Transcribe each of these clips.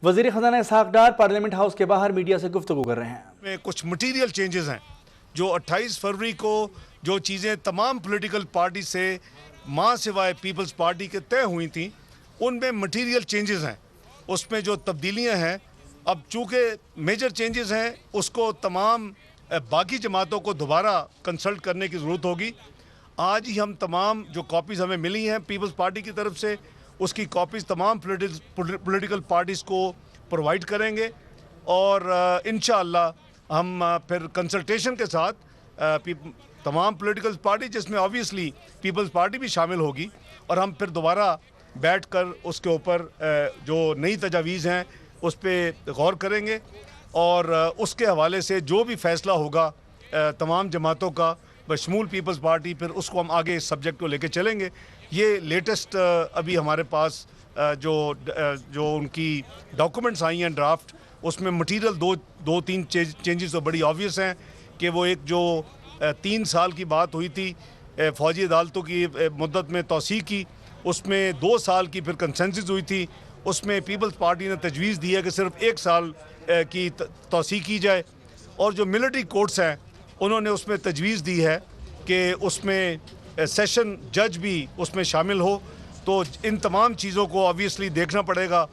वज़ीर ख़ज़ाना इसहाक़ डार parliament house के बाहर मीडिया से गुफ्तगू कर रहे हैं। में कुछ मटीरियल चेंजेस हैं जो 28 फरवरी को जो चीज़ें तमाम पॉलिटिकल पार्टी से मां सिवाय पीपल्स पार्टी के तय हुई थी, उनमें मटीरियल चेंजेस हैं, उसमें जो तब्दीलियां हैं। अब चूँकि मेजर चेंजेस हैं, उसको तमाम बाकी जमातों को दोबारा कंसल्ट करने की ज़रूरत होगी। आज ही हम तमाम जो कॉपीज़ हमें मिली हैं पीपल्स पार्टी की तरफ से, उसकी कॉपीज़ तमाम पॉलिटिकल पार्टीज़ को प्रोवाइड करेंगे और इंशाअल्लाह हम फिर कंसल्टेशन के साथ तमाम पॉलिटिकल पार्टी, जिसमें ऑब्वियसली पीपल्स पार्टी भी शामिल होगी, और हम फिर दोबारा बैठकर उसके ऊपर जो नई तजावीज़ हैं उस पर गौर करेंगे और उसके हवाले से जो भी फ़ैसला होगा तमाम जमातों का बशमूल पीपल्स पार्टी, फिर उसको हम आगे इस सब्जेक्ट को लेके चलेंगे। ये लेटेस्ट अभी हमारे पास जो उनकी डॉक्यूमेंट्स आई हैं ड्राफ्ट, उसमें मटीरियल दो तीन चेंजेस तो बड़ी ऑब्वियस हैं कि वो एक जो 3 साल की बात हुई थी फ़ौजी अदालतों की मुद्दत में तौसीक़ की, उसमें 2 साल की फिर कंसेंसस हुई थी। उसमें पीपल्स पार्टी ने तजवीज़ दी है कि सिर्फ 1 साल की तौसीक़ की जाए, और जो मिलिट्री कोर्ट्स हैं उन्होंने उसमें तजवीज़ दी है कि उसमें सेशन जज भी उसमें शामिल हो। तो इन तमाम चीज़ों को ऑब्वियसली देखना पड़ेगा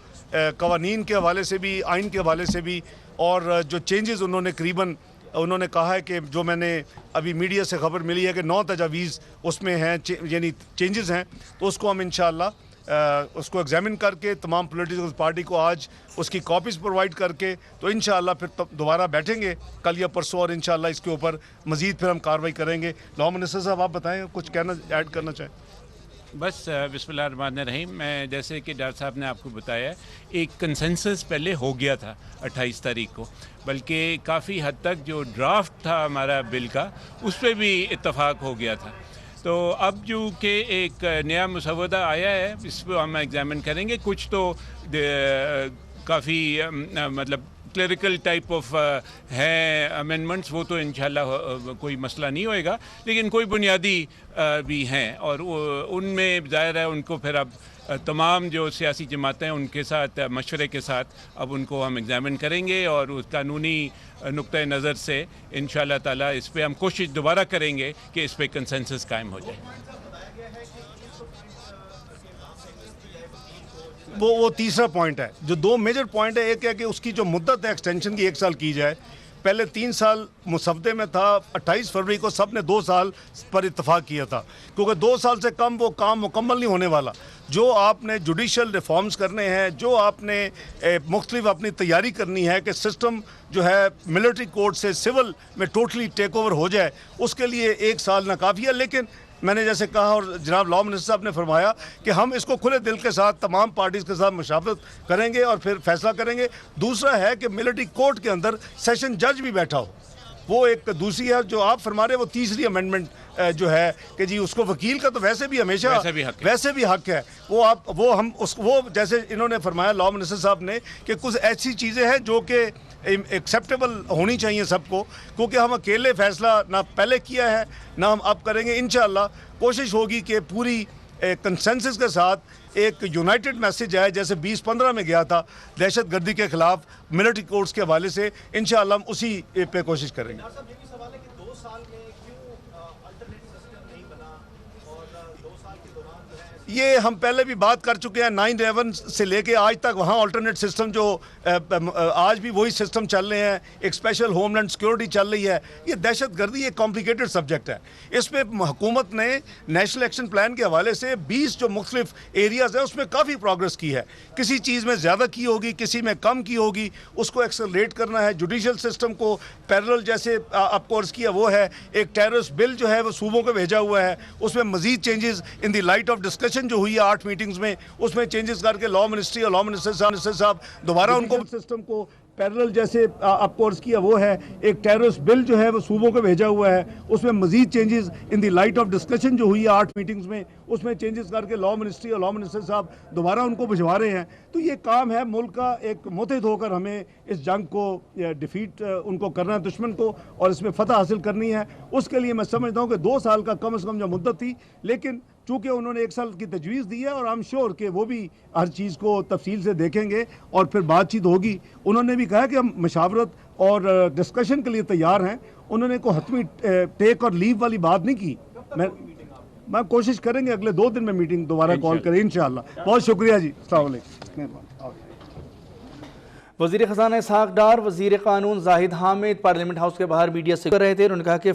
कवानीन के हवाले से भी, आइन के हवाले से भी, और जो चेंजेस उन्होंने कहा है कि जो मैंने अभी मीडिया से खबर मिली है कि 9 तजावीज़ उसमें हैं, यानी चेंजेस हैं, तो उसको हम इंशाअल्लाह उसको एग्जामिन करके तमाम पॉलिटिकल पार्टी को आज उसकी कॉपीज़ प्रोवाइड करके तो इंशाअल्लाह फिर दोबारा बैठेंगे कल या परसों, और इंशाअल्लाह इसके ऊपर मज़ीद फिर हम कार्रवाई करेंगे। लॉ मिनिस्टर साहब, आप बताएं, कुछ कहना ऐड करना चाहें? बस बिस्मिल्लाहिर्रहमानिर्रहीम। मैं जैसे कि डॉक्टर साहब ने आपको बताया, एक कंसेंसस पहले हो गया था 28 तारीख को, बल्कि काफ़ी हद तक जो ड्राफ्ट था हमारा बिल का उस पर भी इत्तफाक हो गया था। तो अब जो कि एक नया मसवदा आया है, इस पर हम एग्जामिन करेंगे। कुछ तो काफ़ी मतलब क्लरिकल टाइप ऑफ है अमेंडमेंट्स, वो तो इंशाल्लाह कोई मसला नहीं होएगा, लेकिन कोई बुनियादी भी हैं, और उनमें ज़ाहिर है उनको फिर अब तमाम जो सियासी जमातें हैं उनके साथ मशवरे के साथ अब उनको हम एग्जामिन करेंगे, और उस कानूनी नुक्ता नज़र से इंशाल्लाह ताला इस पर हम कोशिश दोबारा करेंगे कि इस पर कंसेंसस कायम हो जाए। वो तीसरा पॉइंट है। जो 2 मेजर पॉइंट है, एक है कि उसकी जो मुद्दत है एक्सटेंशन की 1 साल की जाए। पहले 3 साल मुसवदे में था, 28 फरवरी को सब ने 2 साल पर इत्तफाक किया था, क्योंकि 2 साल से कम वो काम मुकम्मल नहीं होने वाला। जो आपने जुडिशल रिफॉर्म्स करने हैं, जो आपने मुख्तलिफ अपनी तैयारी करनी है कि सिस्टम जो है मिलिट्री कोर्ट से सिविल में टोटली टेक ओवर हो जाए, उसके लिए 1 साल ना काफ़ी है। लेकिन मैंने जैसे कहा, और जनाब लॉ मिनिस्टर साहब ने फरमाया कि हम इसको खुले दिल के साथ तमाम पार्टीज़ के साथ मुशावरत करेंगे और फिर फैसला करेंगे। दूसरा है कि मिलिट्री कोर्ट के अंदर सेशन जज भी बैठा हो, वो एक दूसरी है। जो आप फरमा रहे हैं वो तीसरी अमेंडमेंट जो है कि जी उसको वकील का तो वैसे भी हमेशा वैसे भी हक है। वो जैसे इन्होंने फरमाया लॉ मिनिस्टर साहब ने कि कुछ ऐसी चीज़ें हैं जो कि एक्सेप्टेबल होनी चाहिए सबको, क्योंकि हम अकेले फैसला ना पहले किया है ना हम अब करेंगे। इंशाअल्लाह कोशिश होगी कि पूरी कंसेंसस के साथ एक यूनाइटेड मैसेज आए, जैसे 2015 में गया था दहशत गर्दी के ख़िलाफ़ मिलिट्री कोर्ट्स के हवाले से। इंशाअल्लाह हम उसी पे कोशिश करेंगे। ये हम पहले भी बात कर चुके हैं, 9/11 से लेके आज तक वहाँ अल्टरनेट सिस्टम जो आज भी वही सिस्टम चल रहे हैं, एक स्पेशल होमलैंड सिक्योरिटी चल रही है। ये दहशत गर्दी एक कॉम्प्लिकेटेड सब्जेक्ट है। इसमें हुकूमत ने नेशनल एक्शन प्लान के हवाले से 20 जो मुख्तलिफ एरियाज़ हैं उसमें काफ़ी प्रोग्रेस की है। किसी चीज़ में ज़्यादा की होगी, किसी में कम की होगी, उसको एक्सेलरेट करना है। जुडिशल सिस्टम को पैरेलल जैसे आपको अर्ज़ किया वो है। एक टेररिस्ट बिल जो है वो सूबों को भेजा हुआ है, उसमें मज़ीद changes in the light of discussion जो हुई है 8 मीटिंग्स में, उसमें चेंजेस करके लॉ मिनिस्ट्री और लॉ मिनिस्टर साहब दोबारा उनको सिस्टम को पैरेलल जैसे आपको अर्ज़ किया वो है। एक टेररिस्ट बिल जो है वो सूबों को भेजा हुआ है, उसमें मज़ीद changes in the light of discussion जो हुई है 8 मीटिंग्स में, उसमें चेंजेस करके लॉ मिनिस्ट्री और लॉ मिनिस्टर साहब दोबारा उनको भिजवा रहे हैं। तो ये काम है मुल्क का एक मुत्तहिद होकर हमें इस जंग को डिफीट उनको करना है, दुश्मन को, और इसमें फतह हासिल करनी है। उसके लिए मैं समझता हूँ कि 2 साल का कम से कम जो मुद्दत थी, लेकिन चूँकि उन्होंने 1 साल की तजवीज़ दी है और आई एम श्योर कि वो भी हर चीज़ को तफसील से देखेंगे और फिर बातचीत होगी। उन्होंने भी कहा कि हम मशावरत और डिस्कशन के लिए तैयार हैं। उन्होंने कोई हतमी टेक और लीव वाली बात नहीं की। मैं कोशिश करेंगे अगले 2 दिन में मीटिंग दोबारा कॉल करें इंशाअल्लाह। बहुत शुक्रिया जी। अस्सलाम वालेकुम। वज़ीर ख़ज़ाना इसहाक़ डार, वज़ीर क़ानून ज़ाहिद हामिद पार्लियामेंट हाउस के बाहर मीडिया से कर रहे थे। उन्होंने कहा कि